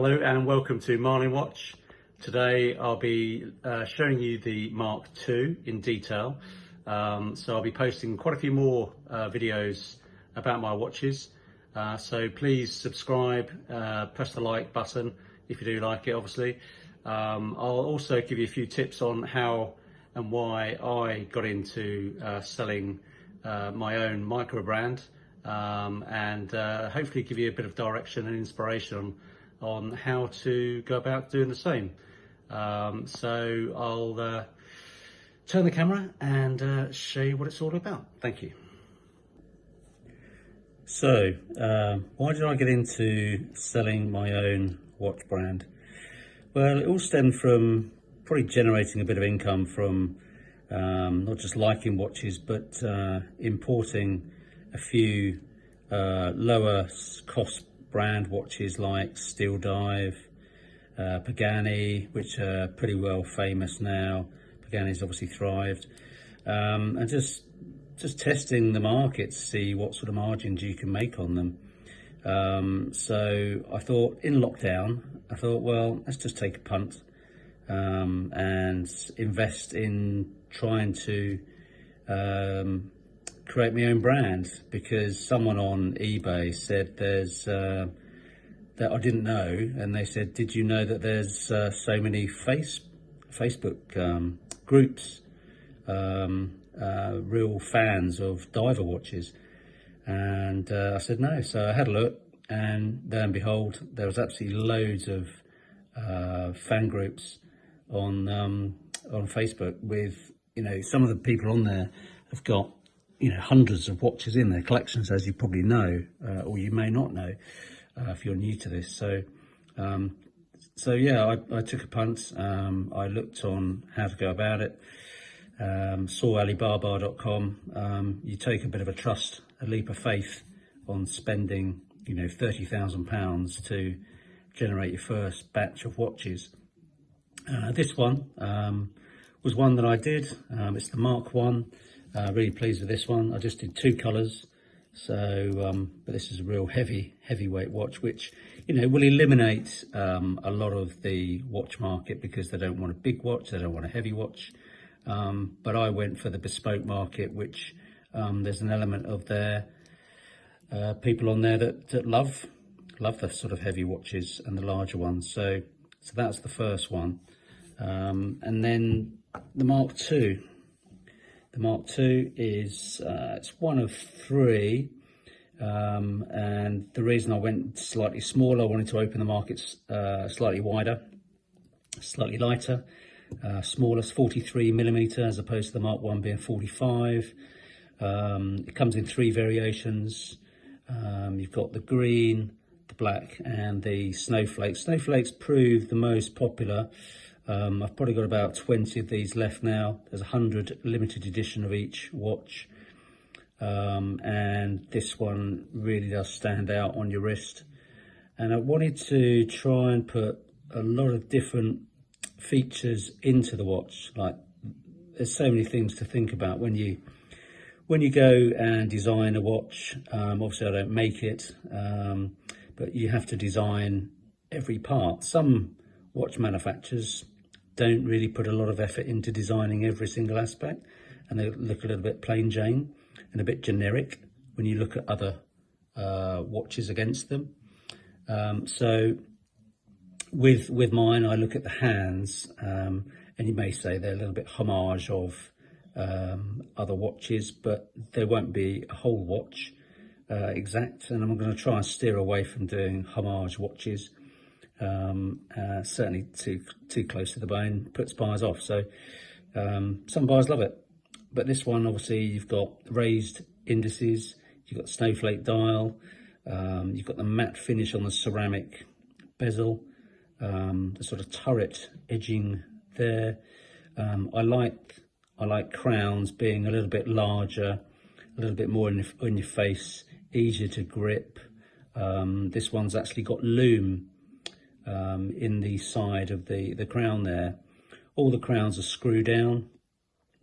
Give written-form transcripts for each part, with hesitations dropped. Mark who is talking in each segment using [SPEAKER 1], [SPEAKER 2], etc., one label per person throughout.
[SPEAKER 1] Hello and welcome to Marlin Watch. Today I'll be showing you the Mark II in detail. So I'll be posting quite a few more videos about my watches. So please subscribe, press the like button if you do like it, obviously. I'll also give you a few tips on how and why I got into selling my own micro brand, and hopefully give you a bit of direction and inspiration on how to go about doing the same. So I'll turn the camera and show you what it's all about. Thank you. So, why did I get into selling my own watch brand? Well, it all stemmed from probably generating a bit of income from not just liking watches, but importing a few lower cost brand watches like Steel Dive, Pagani, which are pretty well famous now. Pagani's obviously thrived, and just testing the market to see what sort of margins you can make on them. So I thought, in lockdown, well, let's just take a punt and invest in trying to create my own brand, because someone on eBay said there's that I didn't know, and they said, did you know that there's so many Facebook groups, real fans of diver watches? And I said no. So I had a look, and lo and behold, there was absolutely loads of fan groups on Facebook with, some of the people on there have got hundreds of watches in their collections, as you probably know, or you may not know if you're new to this. So yeah, I took a punt. I looked on how to go about it. Saw Alibaba.com. You take a bit of a leap of faith on spending, £30,000 to generate your first batch of watches. This one was one that I did. It's the Mark I. Really pleased with this one. I just did two colours, so but this is a real heavyweight watch, which will eliminate a lot of the watch market, because they don't want a big watch, they don't want a heavy watch. But I went for the bespoke market, which there's an element of their people on there that love the sort of heavy watches and the larger ones. So that's the first one, and then the Mark II. The Mark II is it's one of three, and the reason I went slightly smaller, I wanted to open the markets slightly wider, slightly lighter, smaller, 43mm, as opposed to the Mark I being 45. It comes in three variations. You've got the green, the black, and the snowflake. Snowflakes proved the most popular. I've probably got about 20 of these left now. There's 100 limited edition of each watch, and this one really does stand out on your wrist. And I wanted to try and put a lot of different features into the watch. Like, there's so many things to think about when you go and design a watch. Obviously I don't make it, but you have to design every part. Some watch manufacturers don't really put a lot of effort into designing every single aspect, and they look a little bit plain Jane and a bit generic when you look at other watches against them. So with mine, I look at the hands, and you may say they're a little bit homage of other watches, but there won't be a whole watch exact, and I'm going to try and steer away from doing homage watches. Certainly too close to the bone puts buyers off. So some buyers love it, but this one, obviously, you've got raised indices, you've got snowflake dial, you've got the matte finish on the ceramic bezel, the sort of turret edging there. I like crowns being a little bit larger, a little bit more in your face, easier to grip. This one's actually got lume in the side of the crown there. All the crowns are screw down,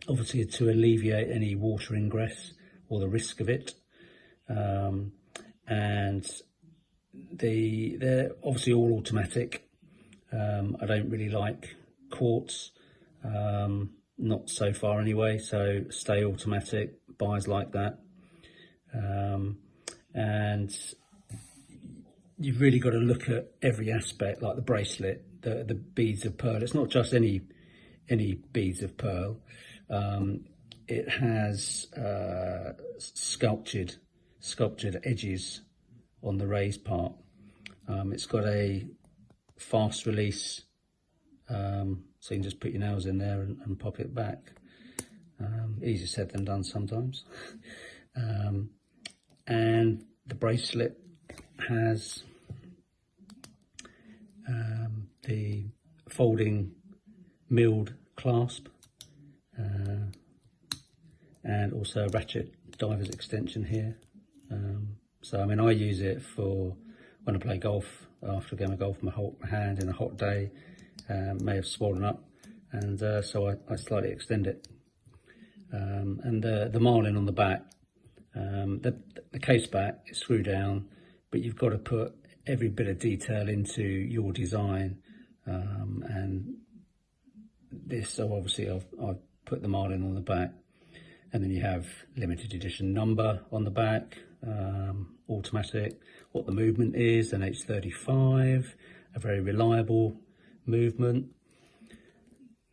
[SPEAKER 1] obviously to alleviate any water ingress or the risk of it. And they're obviously all automatic. I don't really like quartz, not so far anyway, so stay automatic, buys like that. And you've really got to look at every aspect, like the bracelet, the beads of pearl. It's not just any beads of pearl. It has sculptured edges on the raised part. It's got a fast release, so you can just put your nails in there and pop it back. Easier said than done sometimes. And the bracelet has the folding milled clasp, and also a ratchet diver's extension here. So I mean, I use it for when I play golf, after a game of golf, my hand in a hot day may have swollen up, and so I slightly extend it. And the marlin on the back, the case back is screwed down, but you've got to put every bit of detail into your design. And this, so obviously I've put the marlin on the back, and then you have limited edition number on the back, automatic, what the movement is, an H35, a very reliable movement.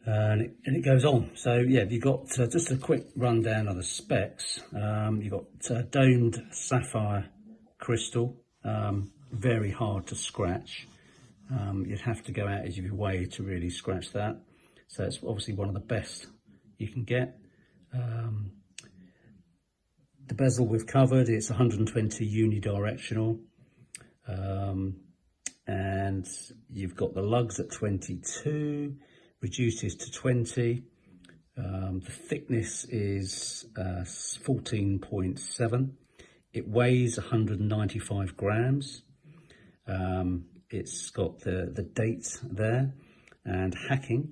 [SPEAKER 1] And it goes on. So yeah, you've got just a quick rundown of the specs. You've got domed sapphire crystal, very hard to scratch. You'd have to go out of your way to really scratch that. So it's obviously one of the best you can get. The bezel we've covered, it's 120 unidirectional. And you've got the lugs at 22. Reduces to 20. The thickness is 14.7. It weighs 195 grams. It's got the date there, and hacking.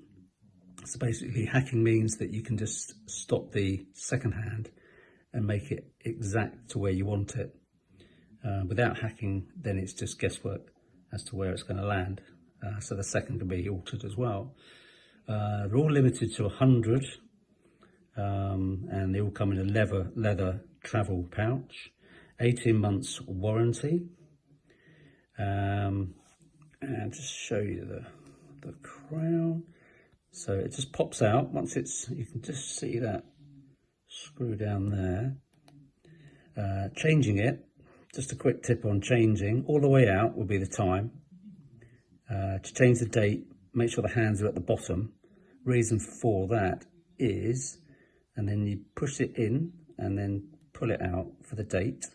[SPEAKER 1] So basically, hacking means that you can just stop the second hand and make it exact to where you want it. Without hacking, then it's just guesswork as to where it's going to land. So the second can be altered as well. They're all limited to 100, and they all come in a leather travel pouch, 18 months warranty. And just show you the crown. So it just pops out once you can just see that screw down there. Changing it, just a quick tip on changing, all the way out will be the time. To change the date, make sure the hands are at the bottom. Reason for that is, and then you push it in and then pull it out for the date,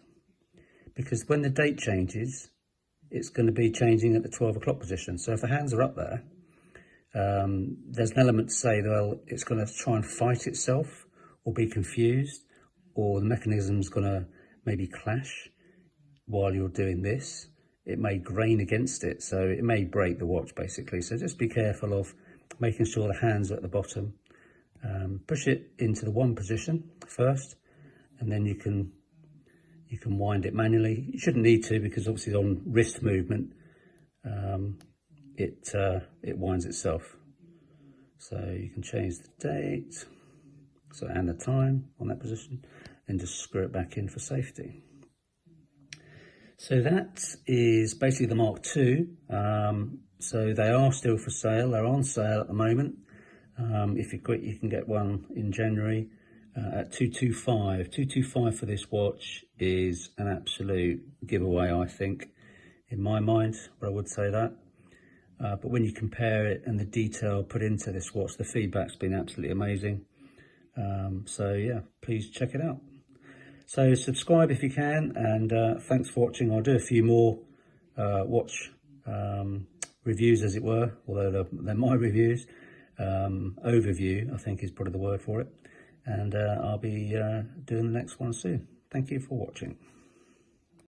[SPEAKER 1] because when the date changes, it's going to be changing at the 12 o'clock position. So if the hands are up there, there's an element to say, well, it's going to try and fight itself or be confused, or the mechanism's going to maybe clash while you're doing this. It may grain against it, so it may break the watch basically. So just be careful of making sure the hands are at the bottom. Push it into the one position first, and then you can wind it manually. You shouldn't need to, because obviously on wrist movement, it winds itself. So you can change the date, and the time on that position, and just screw it back in for safety. So that is basically the Mark II. So they are still for sale. They're on sale at the moment. If you're quick, you can get one in January at $225. $225 for this watch is an absolute giveaway, I think, in my mind, but I would say that. But when you compare it and the detail put into this watch, the feedback's been absolutely amazing. So yeah, please check it out. So subscribe if you can, and thanks for watching. I'll do a few more watch reviews, as it were, although they're my reviews. Overview, I think, is probably the word for it. And I'll be doing the next one soon. Thank you for watching.